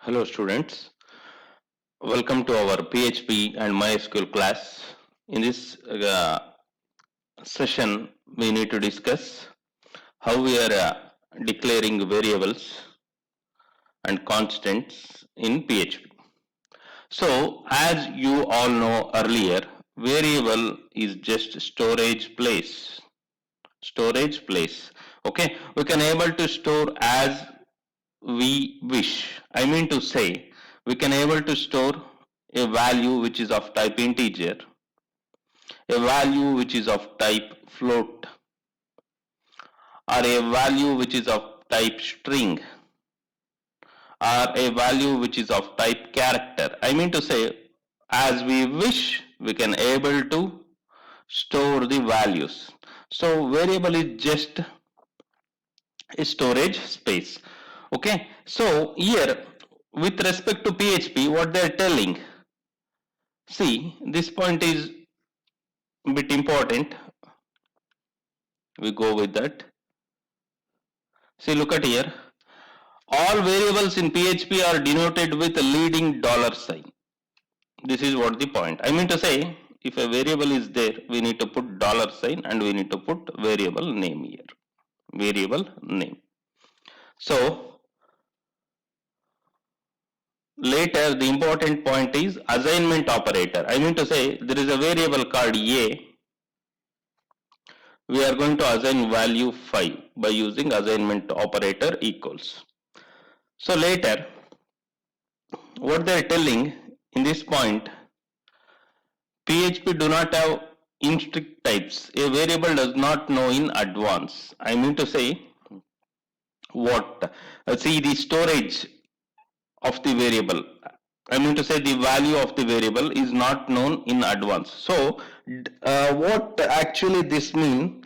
Hello students, welcome to our PHP and MySQL class. In this session, we need to discuss how we are declaring variables and constants in PHP. So, as you all know earlier, variable is just storage place. Storage place. Okay, we can able to store as we wish. I mean to say, we can able to store a value which is of type integer, a value which is of type float, or a value which is of type string, or a value which is of type character. I mean to say, as we wish, we can able to store the values. So variable is just a storage space. Okay, so here with respect to PHP, what they are telling, see, this point is a bit important. We go with that. See, look at here. All variables in PHP are denoted with a leading dollar sign. This is what the point. I mean to say, if a variable is there, we need to put dollar sign and we need to put variable name here. Variable name. So, later the important point is assignment operator. I mean to say, there is a variable called A. We are going to assign value 5 by using assignment operator equals. So later, what they are telling in this point, PHP do not have in-strict types. A variable does not know in advance. I mean to say, what? See the storage of the variable. I mean to say the value of the variable is not known in advance. So what actually this mean?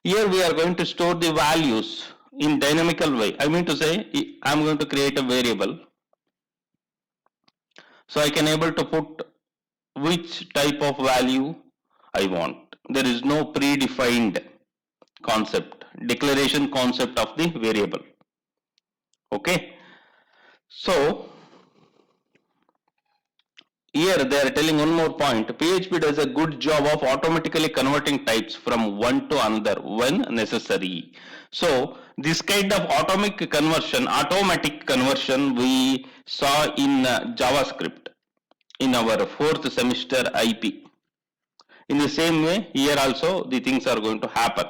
Here we are going to store the values in dynamical way. I mean to say, I am going to create a variable. So I can able to put which type of value I want. There is no predefined concept, declaration concept of the variable. Okay. So here they are telling one more point. PHP does a good job of automatically converting types from one to another when necessary. So this kind of automatic conversion we saw in JavaScript in our 4th semester IP. In the same way, here also the things are going to happen.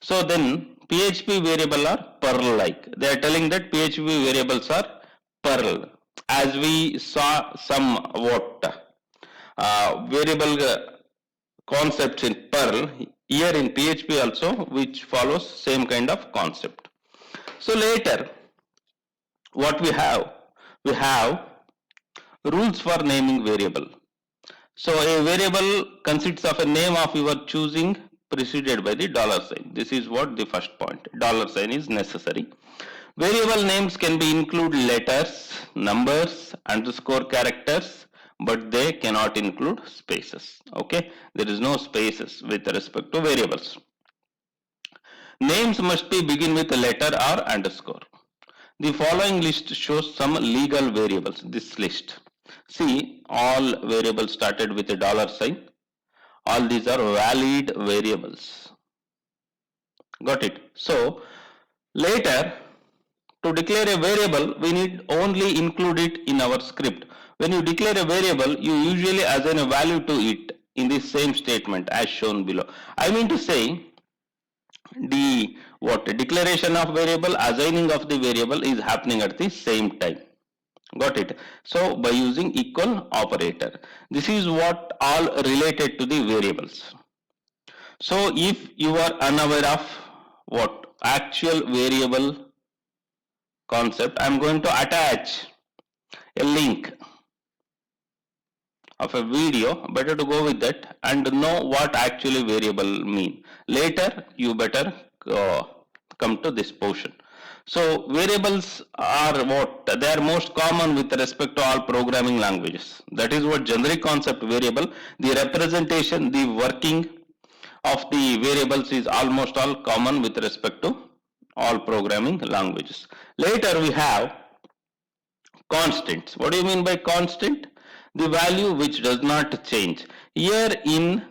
So then PHP variable are Perl-like. They are telling that PHP variables are Perl. As we saw some variable concepts in Perl, here in PHP also, which follows same kind of concept. So later, what we have rules for naming variable. So a variable consists of a name of your choosing preceded by the dollar sign. This is what the first point. Dollar sign is necessary. Variable names can be include letters, numbers, underscore characters, but they cannot include spaces. Okay, there is no spaces with respect to variables. Names must be begin with a letter or underscore. The following list shows some legal variables. This list. See, all variables started with a dollar sign. All these are valid variables. Got it? So, later, to declare a variable, we need only include it in our script. When you declare a variable, you usually assign a value to it in the same statement as shown below. I mean to say, the declaration of variable, assigning of the variable is happening at the same time. Got it? So by using equal operator, this is what all related to the variables. So if you are unaware of what actual variable concept, I am going to attach a link of a video. Better to go with that and know what actually variable mean. Later you better come to this portion. So variables are what? They are most common with respect to all programming languages. That is what generic concept variable. The representation, the working of the variables is almost all common with respect to all programming languages. Later we have Constants. What do you mean by constant? The value which does not change. Here in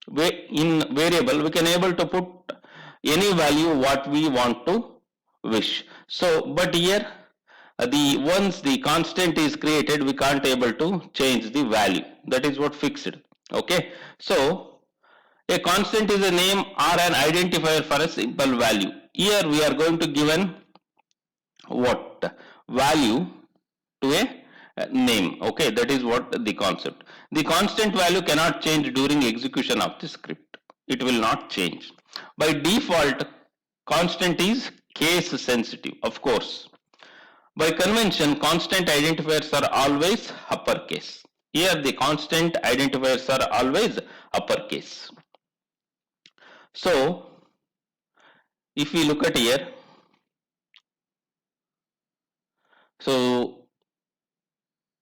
variable we can able to put any value what we want to wish. So but here the once the constant is created we can't able to change the value. That is what fixed. Okay. So a constant is a name or an identifier for a simple value. Here we are going to give an what value to a name. Okay, that is what the concept. The constant value cannot change during execution of the script. It will not change. By default, constant is case sensitive, of course. By convention, constant identifiers are always uppercase. Here the constant identifiers are always uppercase. So if we look at here, so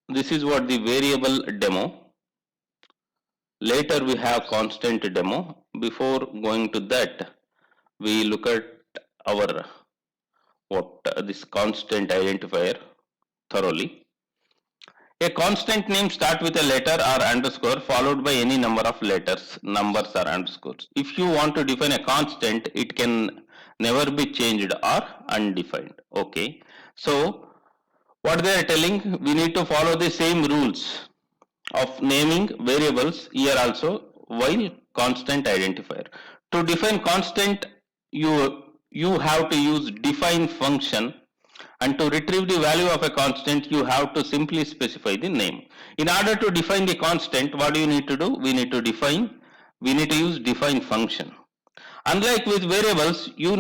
this is what the variable demo. Later we have constant demo. Before going to that, we look at our this constant identifier thoroughly. A constant name start with a letter or underscore followed by any number of letters, numbers or underscores. If you want to define a constant, it can never be changed or undefined. Okay. So what they are telling, we need to follow the same rules of naming variables here also while constant identifier. To define constant, you have to use define function, and to retrieve the value of a constant you have to simply specify the name. In order to define the constant, what do you need to do? We need to use define function. Unlike with variables, you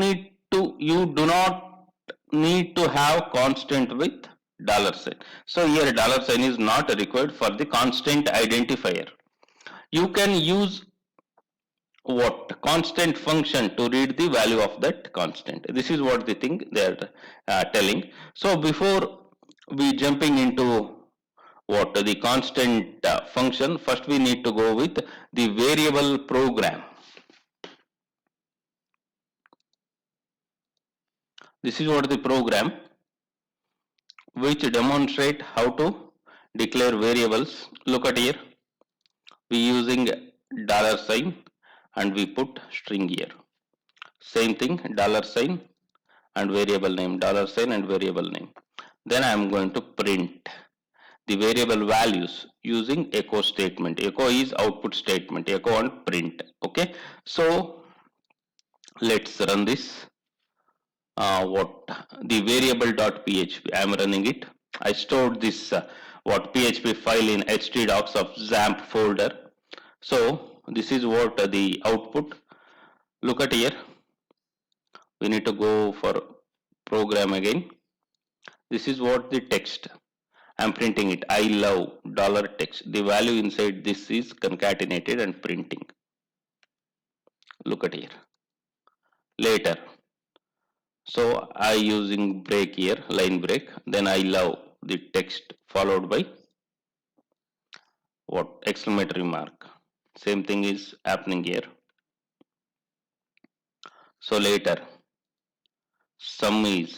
do not need to have constant with $sign. So here $sign is not required for the constant identifier. You can use what constant function to read the value of that constant. This is what the thing they are telling. So before we jumping into what the constant function, first we need to go with the variable program. This is what the program which demonstrate how to declare variables. Look at here, we using $sign and we put string here. Same thing, $sign and variable name, $sign and variable name. Then I am going to print the variable values using echo statement. Echo is output statement, echo and print. Okay, so let's run this. The variable.php, I am running it. I stored this PHP file in htdocs of XAMPP folder. So this is what the output. Look at here, we need to go for program again. This is what the text, I'm printing it. I love $text. The value inside this is concatenated and printing. Look at here. Later, so I using break here, line break. Then I love the text followed by what exclamatory mark. Same thing is happening here. So later, sum is,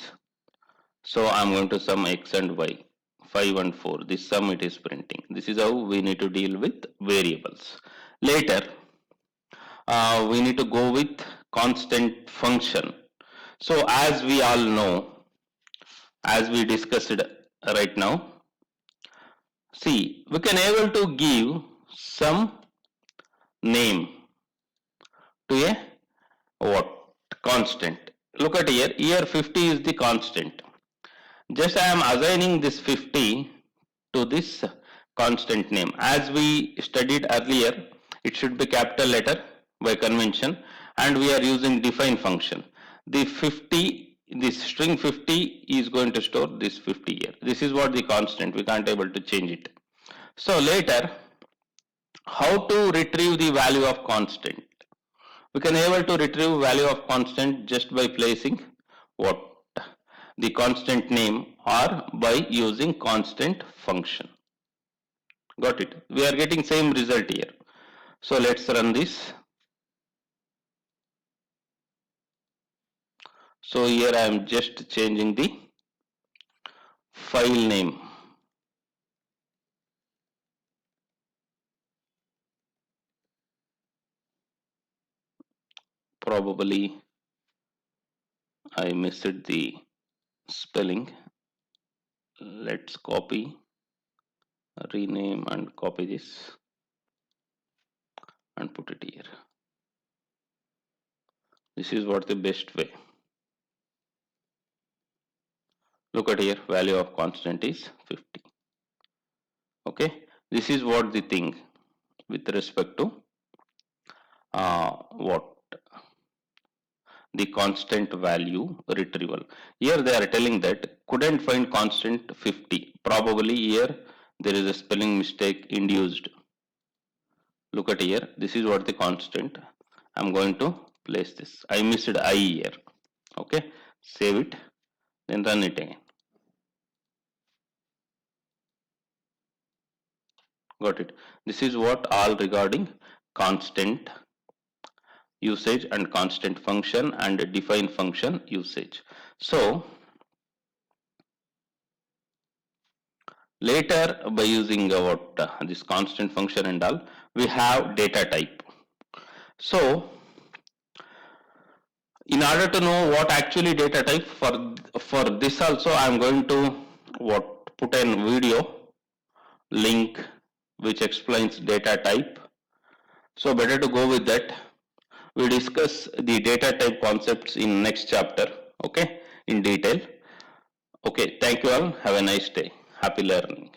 so I'm going to sum x and y, 5 and 4. This sum it is printing. This is how we need to deal with variables. Later, we need to go with constant function. So as we all know, as we discussed right now, see, we can able to give some name to a what constant. Look at here, here 50 is the constant. Just I am assigning this 50 to this constant name. As we studied earlier, it should be capital letter by convention, and we are using define function. The 50, this string 50 is going to store this 50 here. This is what the constant, we can't able to change it. So later, how to retrieve the value of constant? We can able to retrieve value of constant just by placing what the constant name or by using constant function. Got it? We are getting same result here. So let's run this. So here I am just changing the file name. Probably I missed the spelling. Let's copy, rename and copy this and put it here. This is what the best way. Look at here, value of constant is 50. Okay, this is what the thing with respect to what the constant value retrieval. Here they are telling that couldn't find constant 50. Probably here there is a spelling mistake induced. Look at here, this is what the constant. I'm going to place this. I missed I here. Okay, save it, then run it again. Got it. This is what all regarding constant usage and constant function and define function usage. So later by using this constant function and all, we have data type. So in order to know what actually data type, for this also I am going to put a video link which explains data type. So better to go with that. We discuss the data type concepts in next chapter, okay, in detail. Okay, thank you all. Have a nice day. Happy learning.